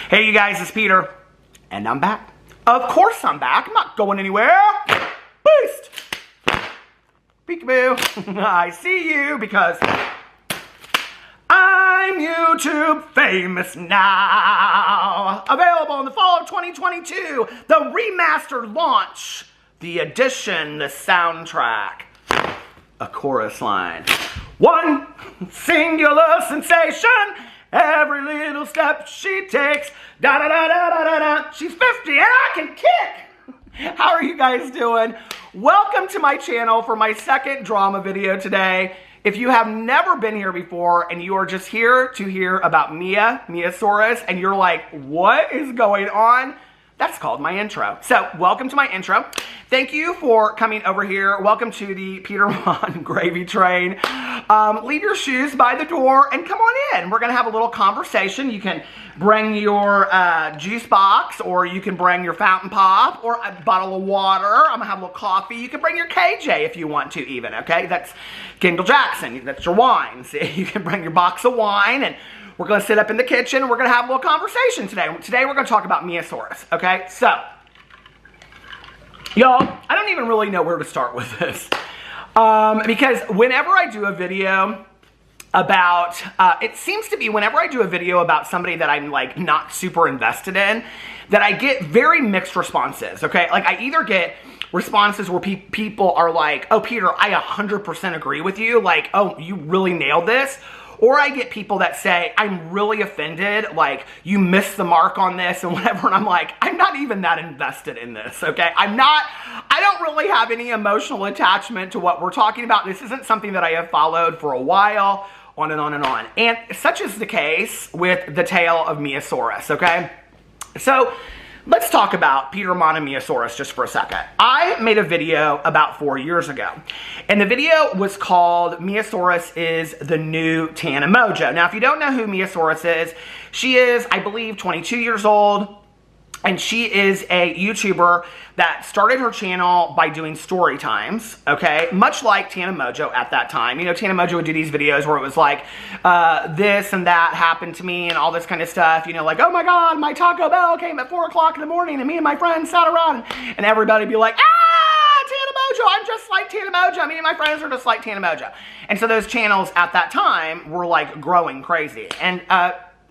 Hey you guys, it's Peter, and I'm back. Of course I'm back. I'm not going anywhere. Boost! Peekaboo. I see you because I'm YouTube famous now. Available in the fall of 2022. The remastered launch. The edition, the soundtrack. A chorus line. One singular sensation. Every little step she takes, da da da da da da da. She's 50 and I can kick. How are you guys doing? Welcome to my channel for my second drama video today. If you have never been here before and you are just here to hear about Miiasaurous and you're like, what is going on? That's called my intro. So, welcome to my intro. Thank you for coming over here. Welcome to the Peter Monn gravy train. Leave your shoes by the door and come on in. We're gonna have a little conversation. You can bring your juice box, or you can bring your fountain pop, or a bottle of water. I'm gonna have a little coffee. You can bring your KJ if you want to even, okay? That's Kendall Jackson, that's your wine. See, you can bring your box of wine, and we're going to sit up in the kitchen and we're going to have a little conversation today. Today we're going to talk about Miiasaurous, okay? So, y'all, I don't even really know where to start with this. Because whenever I do a video about, it seems to be whenever I do a video about somebody that I'm like not super invested in, that I get very mixed responses, okay? Like I either get responses where people are like, oh, Peter, I 100% agree with you. Like, oh, you really nailed this. Or I get people that say, I'm really offended, like, you missed the mark on this and whatever, and I'm like, I'm not even that invested in this, okay? I don't really have any emotional attachment to what we're talking about. This isn't something that I have followed for a while, on and on and on. And such is the case with the tale of Miiasaurous, okay? So, let's talk about Peter Monn and Miiasaurous just for a second. I made a video about 4 years ago, and the video was called Miiasaurous is the New Tana Mojo. Now, if you don't know who Miiasaurous is, she is, I believe, 22 years old, and she is a YouTuber that started her channel by doing story times, okay? Much like Tana Mojo at that time. You know, Tana Mojo would do these videos where it was like, this and that happened to me and all this kind of stuff. You know, like, oh my God, my Taco Bell came at 4 o'clock in the morning and me and my friends sat around and everybody would be like, Tana Mojo, I'm just like Tana Mojo. Me and my friends are just like Tana Mojo. And so those channels at that time were like growing crazy. And,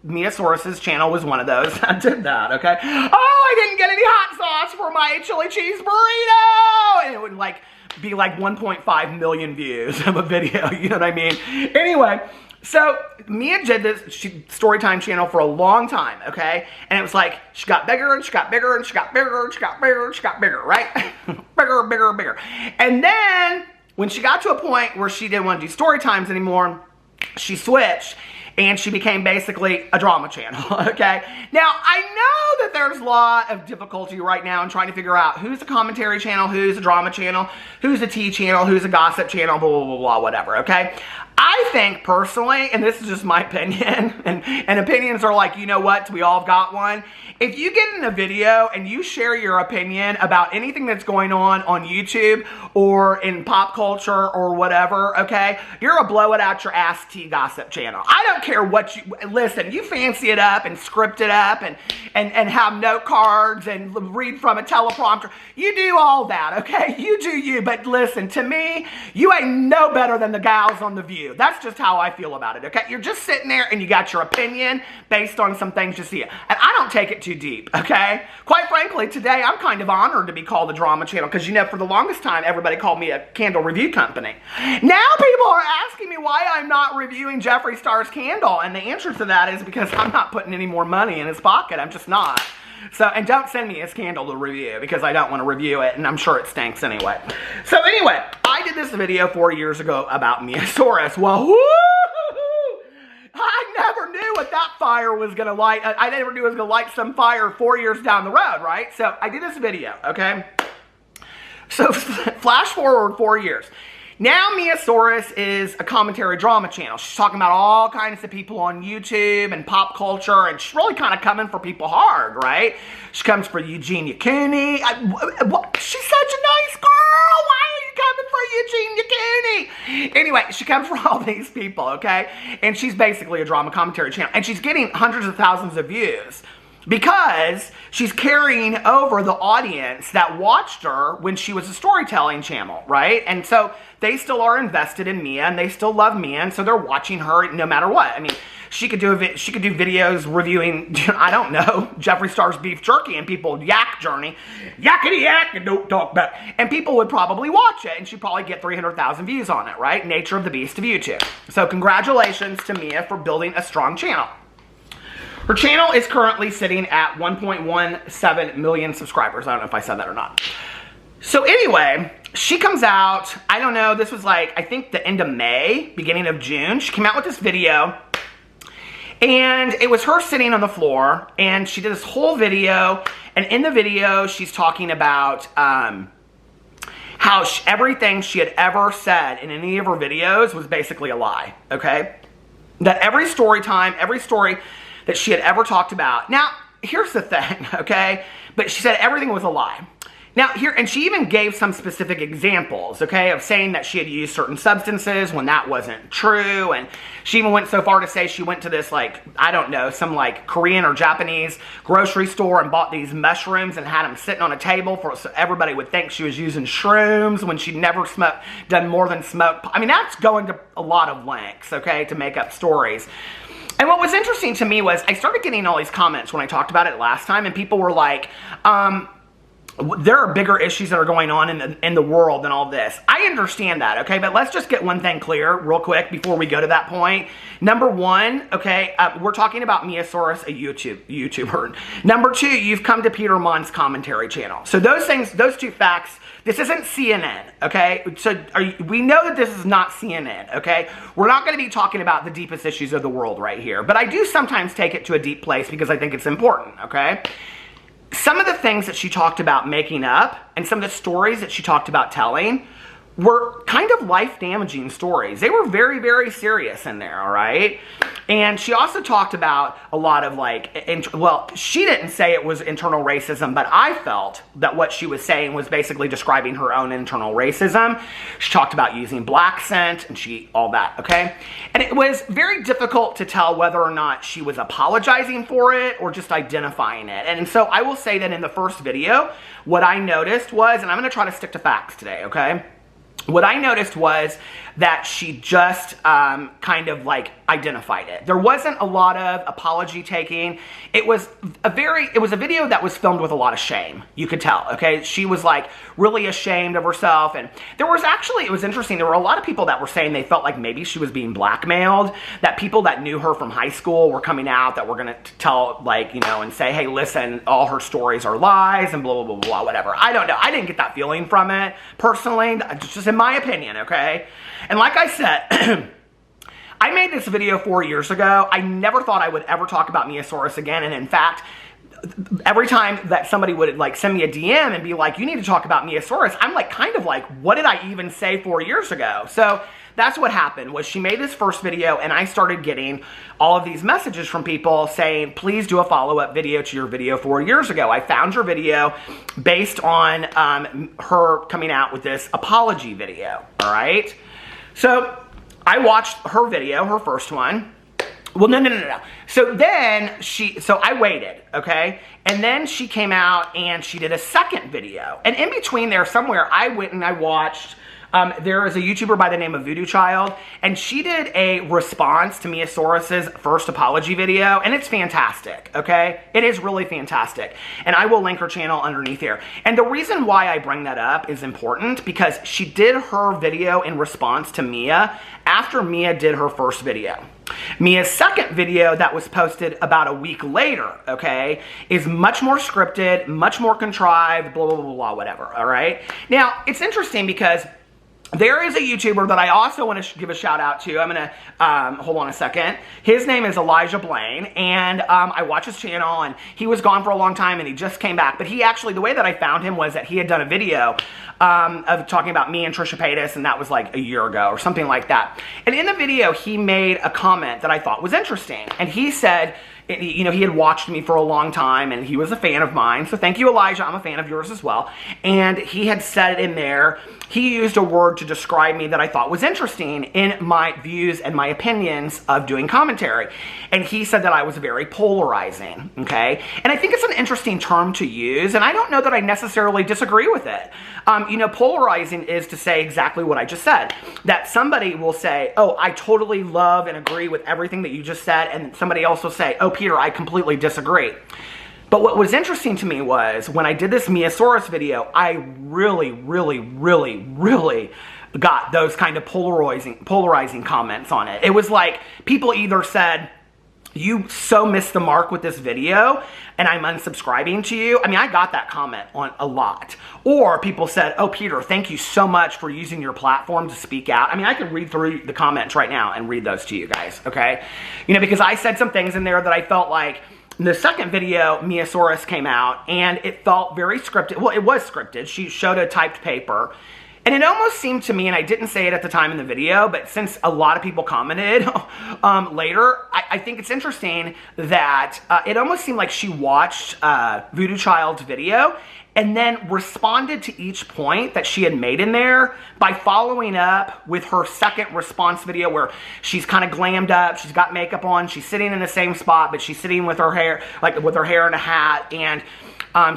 Miiasaurous' channel was one of those that did that, okay? Oh, I didn't get any hot sauce for my chili cheese burrito! And it would like be like 1.5 million views of a video, you know what I mean? Anyway, so Mia did this Storytime channel for a long time, okay? And it was like, she got bigger and she got bigger and she got bigger and she got bigger and she got bigger, right? Bigger, bigger, bigger. And then when she got to a point where she didn't want to do story times anymore, she switched. And she became basically a drama channel, okay? Now, I know that there's a lot of difficulty right now in trying to figure out who's a commentary channel, who's a drama channel, who's a tea channel, who's a gossip channel, blah, blah, blah, blah, whatever, okay? I think personally, and this is just my opinion, and opinions are like, you know what, we all got one. If you get in a video and you share your opinion about anything that's going on YouTube or in pop culture or whatever, okay, you're a blow it out your ass tea gossip channel. I don't care what you, listen, you fancy it up and script it up and have note cards and read from a teleprompter. You do all that, okay? You do you, but listen, to me, you ain't no better than the gals on The View. That's just how I feel about it, okay? You're just sitting there and you got your opinion based on some things you see. And I don't take it too deep, okay? Quite frankly, today I'm kind of honored to be called a drama channel because, you know, for the longest time, everybody called me a candle review company. Now people are asking me why I'm not reviewing Jeffree Star's candle, and the answer to that is because I'm not putting any more money in his pocket. I'm just not. So, and don't send me his candle to review because I don't want to review it, and I'm sure it stinks anyway. So anyway, I did this video 4 years ago about Miiasaurous. Well, I never knew what that fire was going to light. I never knew it was going to light some fire 4 years down the road, right? So I did this video, okay? So flash forward 4 years. Now Miiasaurous is a commentary drama channel. She's talking about all kinds of people on YouTube and pop culture, and she's really kind of coming for people hard, right? She comes for Eugenia Cooney. She's such a nice girl. Why are you coming for Eugenia Cooney? Anyway, she comes for all these people, okay? And she's basically a drama commentary channel. And she's getting hundreds of thousands of views. because she's carrying over the audience that watched her when she was a storytelling channel, right? And so they still are invested in Miia, and they still love Miia, and so they're watching her no matter what. I mean, she could do videos reviewing, I don't know, Jeffree Star's beef jerky, and people yak journey, yakety yak, and don't talk about, and people would probably watch it, and she'd probably get 300,000 views on it, right? Nature of the beast of YouTube. So congratulations to Miia for building a strong channel. Her channel is currently sitting at 1.17 million subscribers. I don't know if I said that or not. So anyway, she comes out, I don't know, this was like, I think the end of May, beginning of June. She came out with this video, and it was her sitting on the floor, and she did this whole video, and in the video, she's talking about how everything she had ever said in any of her videos was basically a lie, okay? That every story that she had ever talked about. Now, here's the thing, okay? But she said everything was a lie. Now, and she even gave some specific examples, okay, of saying that she had used certain substances when that wasn't true, and she even went so far to say she went to this, like, I don't know, some, like, Korean or Japanese grocery store and bought these mushrooms and had them sitting on a table so everybody would think she was using shrooms when she'd never done more than smoke. I mean, that's going to a lot of lengths, okay, to make up stories. And what was interesting to me was I started getting all these comments when I talked about it last time, and people were like, there are bigger issues that are going on in the world than all this. I understand that, okay? But let's just get one thing clear real quick before we go to that point. Number one, okay, we're talking about Miiasaurous, a YouTuber. Number two, you've come to Peter Monn's commentary channel. So those two facts, this isn't CNN, okay? So we know that this is not CNN, okay? We're not going to be talking about the deepest issues of the world right here. But I do sometimes take it to a deep place because I think it's important, okay? Some of the things that she talked about making up and some of the stories that she talked about telling were kind of life-damaging stories. They were very, very serious in there, all right? And she also talked about a lot of, like, well, she didn't say it was internal racism, but I felt that what she was saying was basically describing her own internal racism. She talked about using black scent and all that, okay? And it was very difficult to tell whether or not she was apologizing for it or just identifying it. And so I will say that in the first video, what I noticed was, and I'm going to try to stick to facts today, okay? What I noticed was that she just kind of like identified it. There wasn't a lot of apology taking. It was a video that was filmed with a lot of shame. You could tell, okay? She was like really ashamed of herself. And there was actually, it was interesting, there were a lot of people that were saying they felt like maybe she was being blackmailed, that people that knew her from high school were coming out that were gonna tell, like, you know, and say, hey, listen, all her stories are lies and blah, blah, blah, blah, whatever. I don't know. I didn't get that feeling from it, personally, just in my opinion, okay? And like I said, I made this video 4 years ago. I never thought I would ever talk about Miiasaurous again. And in fact, every time that somebody would like send me a DM and be like, you need to talk about Miiasaurous, I'm like, kind of like, what did I even say 4 years ago? So that's what happened, was she made this first video and I started getting all of these messages from people saying, please do a follow-up video to your video 4 years ago. I found your video based on her coming out with this apology video, all right? So I watched her video, her first one. Well, no. So I waited, okay? And then she came out and she did a second video. And in between there somewhere, I went and I watched, there is a YouTuber by the name of Voodoo Child, and she did a response to Miiasaurous' first apology video, and it's fantastic, okay? It is really fantastic. And I will link her channel underneath here. And the reason why I bring that up is important because she did her video in response to Miia after Miia did her first video. Mia's second video that was posted about a week later, okay, is much more scripted, much more contrived, blah, blah, blah, blah, whatever, all right? Now, it's interesting because there is a YouTuber that I also want to give a shout out to. I'm going to, hold on a second. His name is Elijah Blaine, and I watch his channel, and he was gone for a long time, and he just came back. But he actually, the way that I found him was that he had done a video of talking about me and Trisha Paytas, and that was like a year ago or something like that. And in the video, he made a comment that I thought was interesting. And he said, you know, he had watched me for a long time, and he was a fan of mine. So thank you, Elijah. I'm a fan of yours as well. And he had said in there, he used a word to describe me that I thought was interesting in my views and my opinions of doing commentary. And he said that I was very polarizing, okay? And I think it's an interesting term to use, and I don't know that I necessarily disagree with it. You know, polarizing is to say exactly what I just said. That somebody will say, oh, I totally love and agree with everything that you just said, and somebody else will say, oh, Peter, I completely disagree. But what was interesting to me was when I did this Miiasaurous video, I really got those kind of polarizing comments on it. It was like people either said, you so missed the mark with this video and I'm unsubscribing to you. I mean, I got that comment on a lot. Or people said, oh, Peter, thank you so much for using your platform to speak out. I mean, I could read through the comments right now and read those to you guys, okay? You know, because I said some things in there that I felt like the second video, Miiasaurous, came out and it felt very scripted. Well, it was scripted. She showed a typed paper. And it almost seemed to me, and I didn't say it at the time in the video, but since a lot of people commented later, I think it's interesting that it almost seemed like she watched Voodoo Child's video and then responded to each point that she had made in there by following up with her second response video where she's kind of glammed up, she's got makeup on, she's sitting in the same spot, but she's sitting with her hair, like with her hair in a hat, and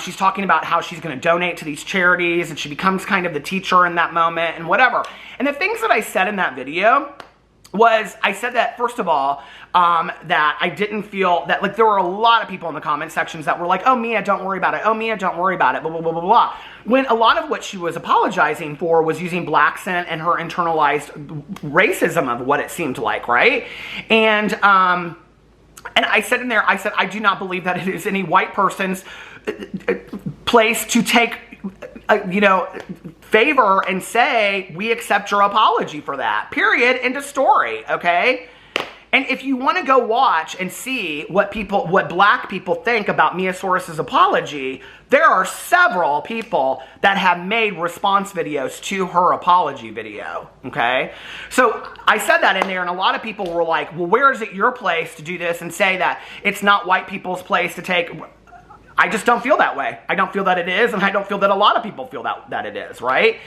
she's talking about how she's going to donate to these charities, and she becomes kind of the teacher in that moment and whatever. And the things that I said in that video was, I said that, first of all, that I didn't feel that, like, there were a lot of people in the comment sections that were like, oh, Mia, don't worry about it. Oh, Mia, don't worry about it, blah, blah, blah, blah, blah. When a lot of what she was apologizing for was using black scent and her internalized racism of what it seemed like, right? And I said in there, I said, I do not believe that it is any white person's place to take, you know, favor and say, we accept your apology for that. Period. End of story. Okay? And if you want to go watch and see what black people think about Miiasaurous' apology, there are several people that have made response videos to her apology video, okay? So I said that in there, and a lot of people were like, well, where is it your place to do this and say that it's not white people's place to take... I just don't feel that way. I don't feel that it is, and I don't feel that a lot of people feel that it is, right?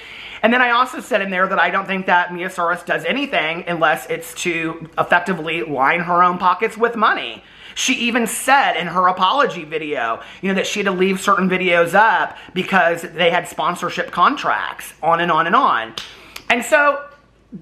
And then I also said in there that I don't think that Miiasaurous does anything unless it's to effectively line her own pockets with money. She even said in her apology video, you know, that she had to leave certain videos up because they had sponsorship contracts, on and on and on. And so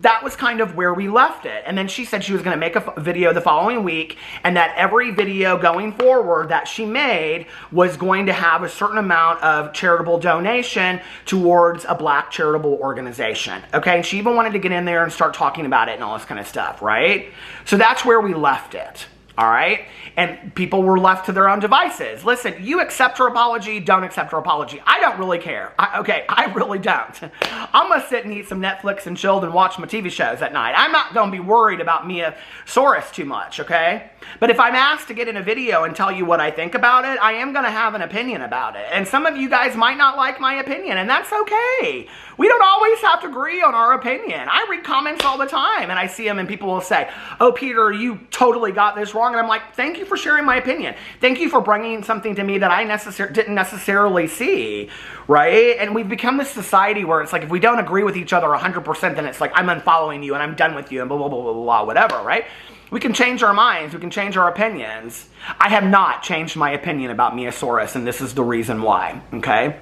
that was kind of where we left it. And then she said she was going to make a video the following week, and that every video going forward that she made was going to have a certain amount of charitable donation towards a black charitable organization. Okay, and she even wanted to get in there and start talking about it and all this kind of stuff, right? So that's where we left it. All right? And people were left to their own devices. Listen, you accept her apology, don't accept her apology. I don't really care. I really don't. I'm going to sit and eat some Netflix and chill and watch my TV shows at night. I'm not going to be worried about Miiasaurous too much, okay? But if I'm asked to get in a video and tell you what I think about it, I am going to have an opinion about it. And some of you guys might not like my opinion, and that's okay. We don't always have to agree on our opinion. I read comments all the time, and I see them, and people will say, oh, Peter, you totally got this wrong. And I'm like, thank you for sharing my opinion. Thank you for bringing something to me that I didn't necessarily see, right? And we've become this society where it's like, if we don't agree with each other 100%, then it's like, I'm unfollowing you, and I'm done with you, and blah, blah, blah, blah, blah, whatever, right? We can change our minds. We can change our opinions. I have not changed my opinion about Miiasaurous, and this is the reason why, okay?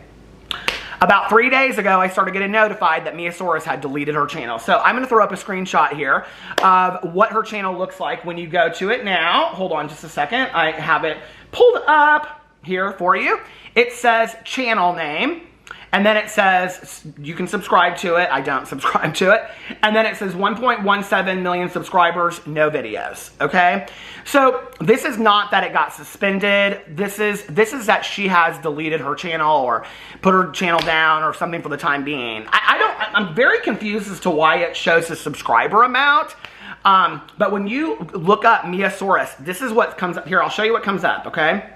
About 3 days ago, I started getting notified that Miiasaurous had deleted her channel. So I'm going to throw up a screenshot here of what her channel looks like when you go to it now. Hold on just a second. I have it pulled up here for you. It says channel name. And then it says you can subscribe to it. I don't subscribe to it. And then it says 1.17 million subscribers, no videos. Okay? So this is not that it got suspended. This is that she has deleted her channel or put her channel down or something for the time being. I'm very confused as to why it shows the subscriber amount. But when you look up Miiasaurous, this is what comes up. Here, I'll show you what comes up, okay?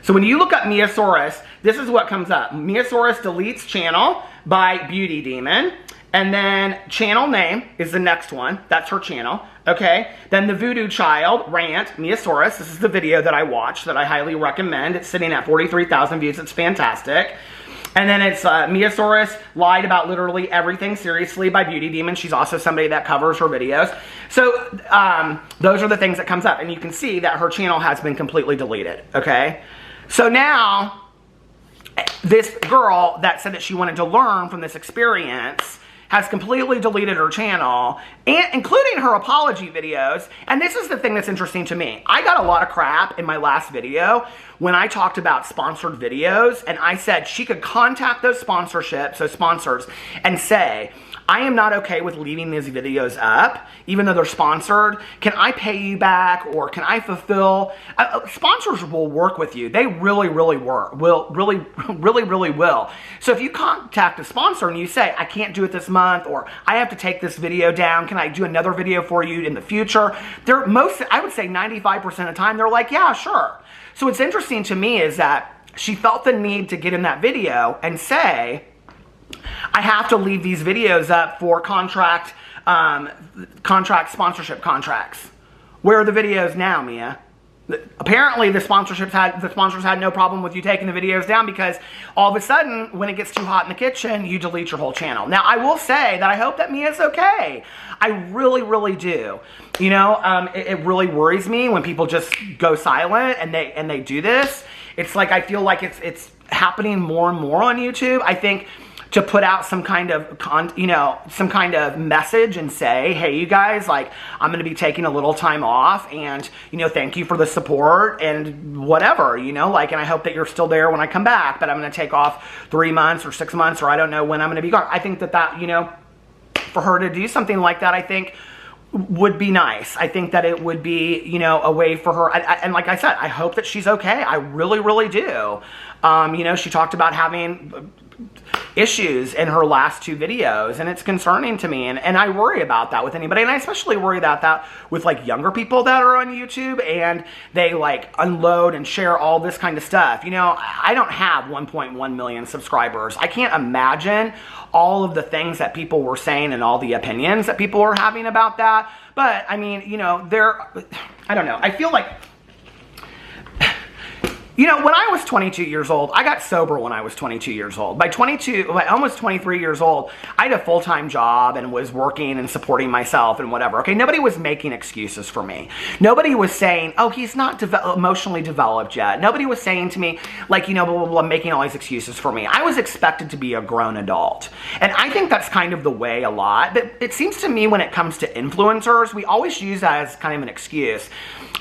So when you look up Miiasaurous, this is what comes up. Miiasaurous deletes channel by Beauty Demon. And then channel name is the next one. That's her channel. Okay. Then the Voodoo Child rant, Miiasaurous. This is the video that I watched that I highly recommend. It's sitting at 43,000 views. It's fantastic. And then it's Miiasaurous lied about literally everything seriously by Beauty Demon. She's also somebody that covers her videos. So those are the things that comes up. And you can see that her channel has been completely deleted. Okay. So now this girl that said that she wanted to learn from this experience has completely deleted her channel, and including her apology videos. And this is the thing that's interesting to me. I got a lot of crap in my last video when I talked about sponsored videos, and I said she could contact those sponsorships, those sponsors, and say, I am not okay with leaving these videos up, even though they're sponsored. Can I pay you back, or can I fulfill? Sponsors will work with you. They really will. So if you contact a sponsor and you say, I can't do it this month, or I have to take this video down, can I do another video for you in the future? I would say 95% of the time, they're like, yeah, sure. So what's interesting to me is that she felt the need to get in that video and say, I have to leave these videos up for sponsorship contracts. Where are the videos now, Mia? Apparently the sponsors had no problem with you taking the videos down, because all of a sudden, when it gets too hot in the kitchen, you delete your whole channel. Now, I will say that I hope that Mia's okay. I really do. You know, it really worries me when people just go silent and they do this. It's like, I feel like it's happening more and more on YouTube. I think to put out some kind of message and say, hey, you guys, like, I'm going to be taking a little time off, and, you know, thank you for the support and whatever, you know, like, and I hope that you're still there when I come back, but I'm going to take off 3 months or 6 months, or I don't know when I'm going to be gone. I think that, you know, for her to do something like that, I think would be nice. I think that it would be, you know, a way for her. And like I said, I hope that she's okay. I really do. You know, she talked about having issues in her last 2 videos, and it's concerning to me, and I worry about that with anybody, and I especially worry about that with like younger people that are on YouTube, and they like unload and share all this kind of stuff. You know, I don't have 1.1 million subscribers. I can't imagine all of the things that people were saying and all the opinions that people were having about that. But I mean, you know, I don't know, I feel like, you know, when I was 22 years old, I got sober when I was 22 years old. By almost 23 years old, I had a full-time job and was working and supporting myself and whatever. Okay, nobody was making excuses for me. Nobody was saying, oh, he's not emotionally developed yet. Nobody was saying to me, like, you know, blah, blah, blah, making all these excuses for me. I was expected to be a grown adult. And I think that's kind of the way a lot. But it seems to me when it comes to influencers, we always use that as kind of an excuse.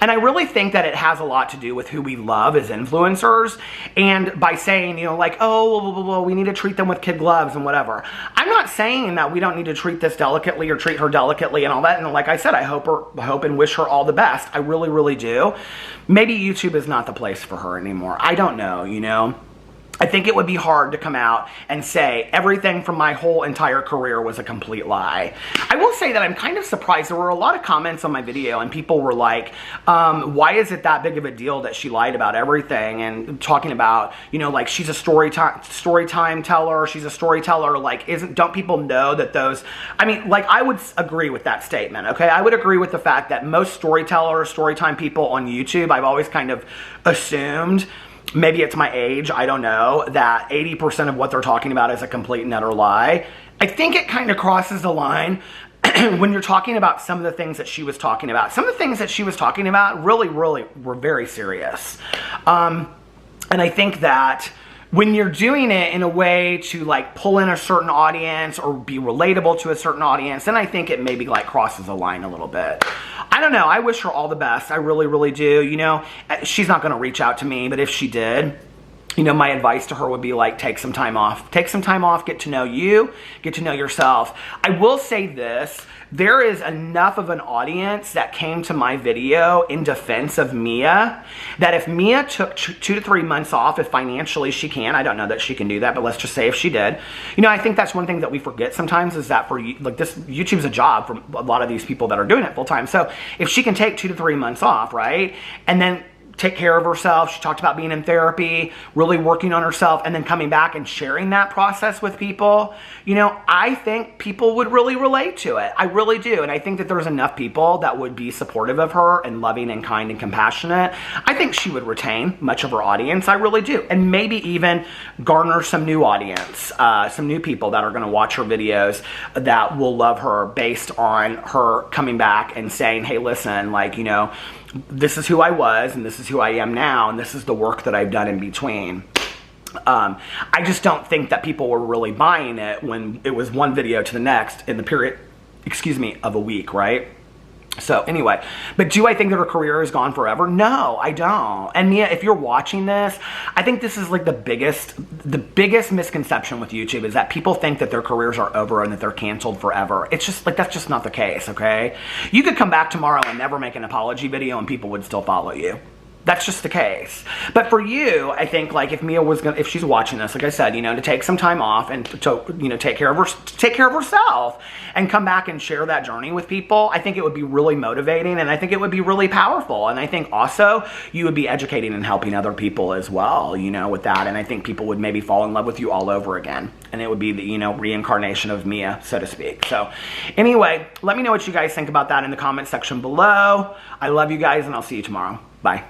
And I really think that it has a lot to do with who we love as influencers, and by saying, you know, like, oh, blah, blah, blah, we need to treat them with kid gloves and whatever. I'm not saying that we don't need to treat this delicately or treat her delicately and all that. And like I said, I hope and wish her all the best. I really do. Maybe YouTube is not the place for her anymore. I don't know, you know. I think it would be hard to come out and say everything from my whole entire career was a complete lie. I will say that I'm kind of surprised. There were a lot of comments on my video, and people were like, why is it that big of a deal that she lied about everything, and talking about, you know, like, she's a story time teller, she's a storyteller, like, don't people know that those, I mean, like, I would agree with that statement, okay? I would agree with the fact that most storytellers, storytime people on YouTube, I've always kind of assumed, maybe it's my age, I don't know, that 80% of what they're talking about is a complete and utter lie. I think it kind of crosses the line when you're talking about some of the things that she was talking about. Some of the things that she was talking about really were very serious. And I think that when you're doing it in a way to like pull in a certain audience or be relatable to a certain audience, then I think it maybe like crosses a line a little bit. I don't know. I wish her all the best. I really do. You know, she's not going to reach out to me, but if she did, you know, my advice to her would be like, take some time off. Take some time off, get to know you, get to know yourself. I will say this. There is enough of an audience that came to my video in defense of Mia, that if Mia took 2 to 3 months off, if financially she can, I don't know that she can do that, but let's just say if she did, you know, I think that's one thing that we forget sometimes, is that for, like, this, YouTube's a job for a lot of these people that are doing it full time. So if she can take 2 to 3 months off, right, and then take care of herself. She talked about being in therapy, really working on herself, and then coming back and sharing that process with people. You know, I think people would really relate to it. I really do. And I think that there's enough people that would be supportive of her and loving and kind and compassionate. I think she would retain much of her audience. I really do. And maybe even garner some new audience, some new people that are going to watch her videos that will love her based on her coming back and saying, hey, listen, like, you know, this is who I was and this is who I am now and this is the work that I've done in between. I just don't think that people were really buying it when it was one video to the next in the period, of a week, right? So anyway, but do I think that her career is gone forever? No, I don't. And Mia, if you're watching this, I think this is like the biggest misconception with YouTube is that people think that their careers are over and that they're canceled forever. It's just like, that's just not the case, okay? You could come back tomorrow and never make an apology video and people would still follow you. That's just the case. But for you, I think, like, if Mia was gonna, if she's watching this, like I said, you know, to take some time off and to, you know, take care of herself and come back and share that journey with people, I think it would be really motivating and I think it would be really powerful. And I think also you would be educating and helping other people as well, you know, with that. And I think people would maybe fall in love with you all over again. And it would be the, you know, reincarnation of Mia, so to speak. So anyway, let me know what you guys think about that in the comment section below. I love you guys and I'll see you tomorrow. Bye.